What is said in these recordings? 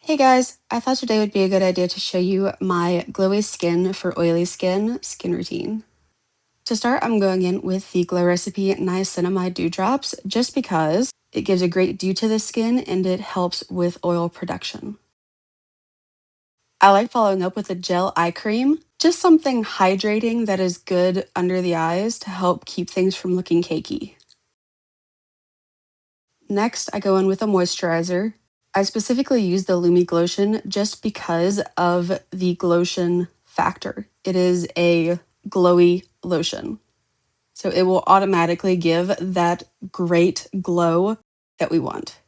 Hey guys, I thought today would be a good idea to show you my glowy skin for oily skin routine. To start, I'm going in with the Glow Recipe Niacinamide Dew Drops just because it gives a great dew to the skin and it helps with oil production. I like following up with a gel eye cream, just something hydrating that is good under the eyes to help keep things from looking cakey. Next, I go in with a moisturizer. I specifically use the Lumi Glotion just because of the Glotion factor. It is a glowy lotion. So it will automatically give that great glow that we want.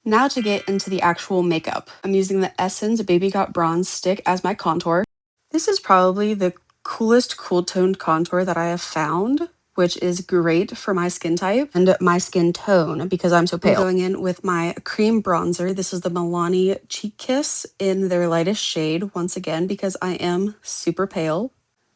Now to get into the actual makeup. I'm using the Essence Baby Got Bronze Stick as my contour. This is probably the coolest cool toned contour that I have found, which is great for my skin type and my skin tone because I'm so pale. I'm going in with my cream bronzer. This is the Milani Cheek Kiss in their lightest shade, once again, because I am super pale.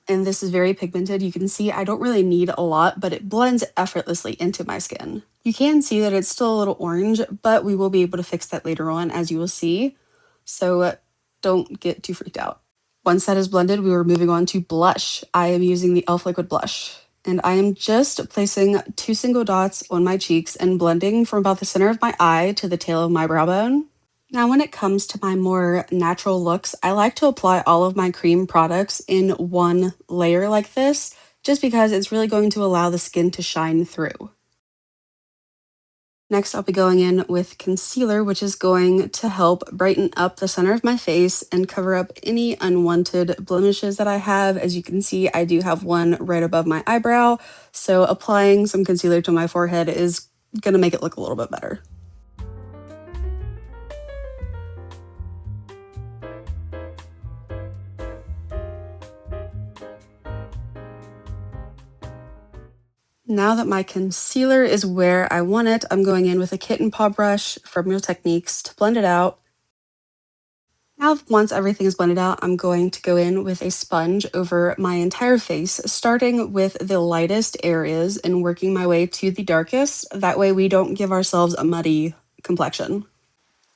And this is very pigmented. You can see I don't really need a lot, but it blends effortlessly into my skin. You can see that it's still a little orange, but we will be able to fix that later on, as you will see. So don't get too freaked out. Once that is blended, we are moving on to blush. I am using the e.l.f. Liquid Blush. And I am just placing 2 single dots on my cheeks and blending from about the center of my eye to the tail of my brow bone. Now, when it comes to my more natural looks, I like to apply all of my cream products in one layer like this, just because it's really going to allow the skin to shine through. Next, I'll be going in with concealer, which is going to help brighten up the center of my face and cover up any unwanted blemishes that I have. As you can see, I do have one right above my eyebrow, so applying some concealer to my forehead is going to make it look a little bit better. Now that my concealer is where I want it, I'm going in with a kitten paw brush from Real Techniques to blend it out. Now, once everything is blended out, I'm going to go in with a sponge over my entire face, starting with the lightest areas and working my way to the darkest. That way we don't give ourselves a muddy complexion.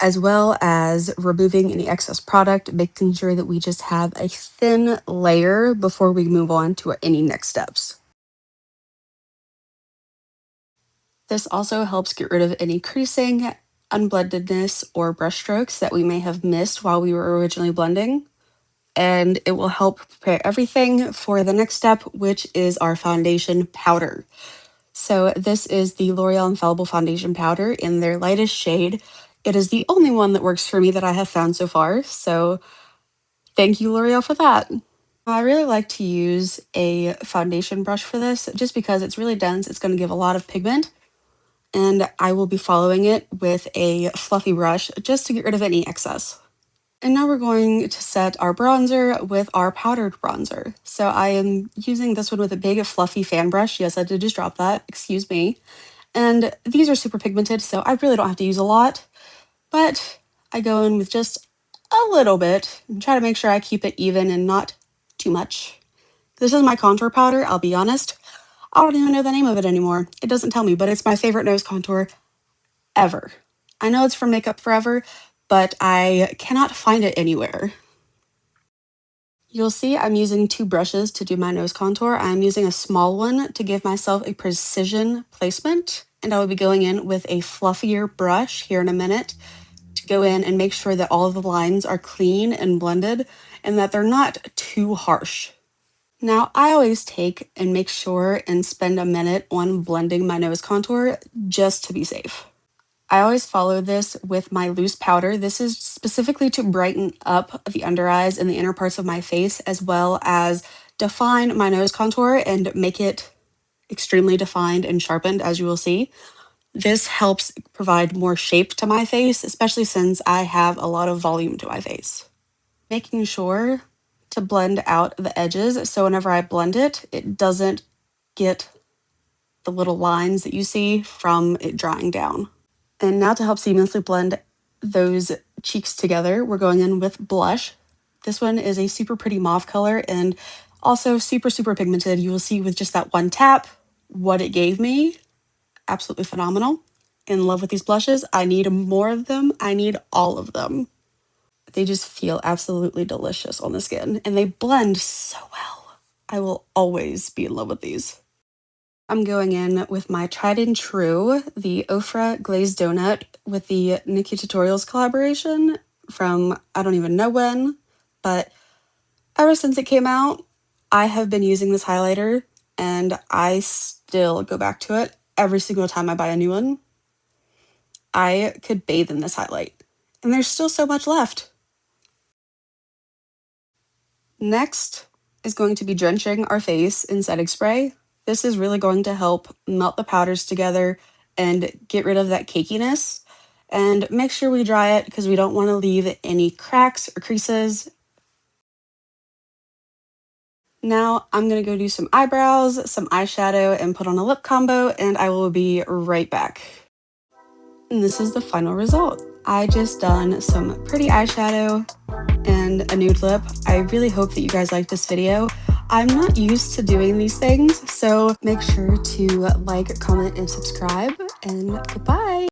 As well as removing any excess product, making sure that we just have a thin layer before we move on to any next steps. This also helps get rid of any creasing, unblendedness, or brush strokes that we may have missed while we were originally blending. And it will help prepare everything for the next step, which is our foundation powder. So this is the L'Oreal Infallible Foundation Powder in their lightest shade. It is the only one that works for me that I have found so far, so thank you, L'Oreal, for that. I really like to use a foundation brush for this just because it's really dense. It's going to give a lot of pigment, and I will be following it with a fluffy brush just to get rid of any excess. And now we're going to set our bronzer with our powdered bronzer. So I am using this one with a big fluffy fan brush. Yes, I did just drop that, excuse me. And these are super pigmented, so I really don't have to use a lot, but I go in with just a little bit and try to make sure I keep it even and not too much. This is my contour powder, I'll be honest. I don't even know the name of it anymore. It doesn't tell me, but it's my favorite nose contour ever. I know it's from Makeup Forever, but I cannot find it anywhere. You'll see I'm using 2 brushes to do my nose contour. I'm using a small one to give myself a precision placement, and I will be going in with a fluffier brush here in a minute to go in and make sure that all of the lines are clean and blended and that they're not too harsh. Now, I always take and make sure and spend a minute on blending my nose contour just to be safe. I always follow this with my loose powder. This is specifically to brighten up the under eyes and the inner parts of my face, as well as define my nose contour and make it extremely defined and sharpened, as you will see. This helps provide more shape to my face, especially since I have a lot of volume to my face. Making sure to blend out the edges, so whenever I blend it, it doesn't get the little lines that you see from it drying down. And now to help seamlessly blend those cheeks together, we're going in with blush. This one is a super pretty mauve color and also super, super pigmented. You will see with just that one tap what it gave me. Absolutely phenomenal. In love with these blushes. I need more of them. I need all of them. They just feel absolutely delicious on the skin, and they blend so well. I will always be in love with these. I'm going in with my tried and true, the Ofra Glazed Donut with the Nikki Tutorials collaboration from I don't even know when, but ever since it came out, I have been using this highlighter and I still go back to it every single time I buy a new one. I could bathe in this highlight, and there's still so much left. Next is going to be drenching our face in setting spray. This is really going to help melt the powders together and get rid of that cakiness. And make sure we dry it because we don't want to leave any cracks or creases. Now I'm going to go do some eyebrows, some eyeshadow, and put on a lip combo, and I will be right back. And this is the final result. I just done some pretty eyeshadow and a nude lip. I really hope that you guys like this video. I'm not used to doing these things, so make sure to like, comment, and subscribe, and goodbye.